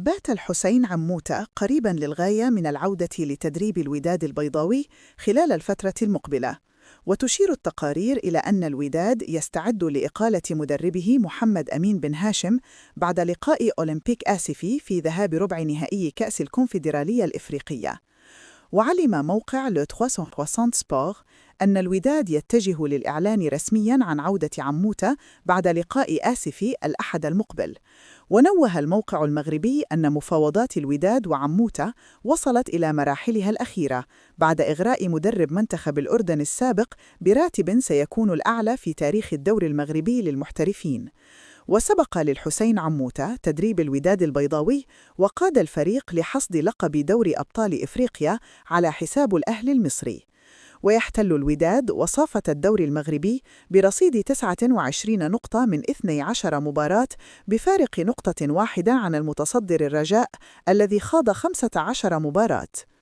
بات الحسين عموتة قريباً للغاية من العودة لتدريب الوداد البيضاوي خلال الفترة المقبلة، وتشير التقارير إلى أن الوداد يستعد لإقالة مدربه محمد أمين بن هاشم بعد لقاء أولمبيك آسفي في ذهاب ربع نهائي كأس الكونفدرالية الإفريقية. وعلم موقع Le 360 سبور أن الوداد يتجه للإعلان رسمياً عن عودة عموتة بعد لقاء آسفي الأحد المقبل. ونوه الموقع المغربي أن مفاوضات الوداد وعموتة وصلت إلى مراحلها الأخيرة بعد إغراء مدرب منتخب الأردن السابق براتب سيكون الأعلى في تاريخ الدوري المغربي للمحترفين. وسبق للحسين عموتة تدريب الوداد البيضاوي وقاد الفريق لحصد لقب دوري أبطال إفريقيا على حساب الأهلي المصري. ويحتل الوداد وصافة الدوري المغربي برصيد 29 نقطة من 12 مباراة بفارق نقطة واحدة عن المتصدر الرجاء الذي خاض 15 مباراة.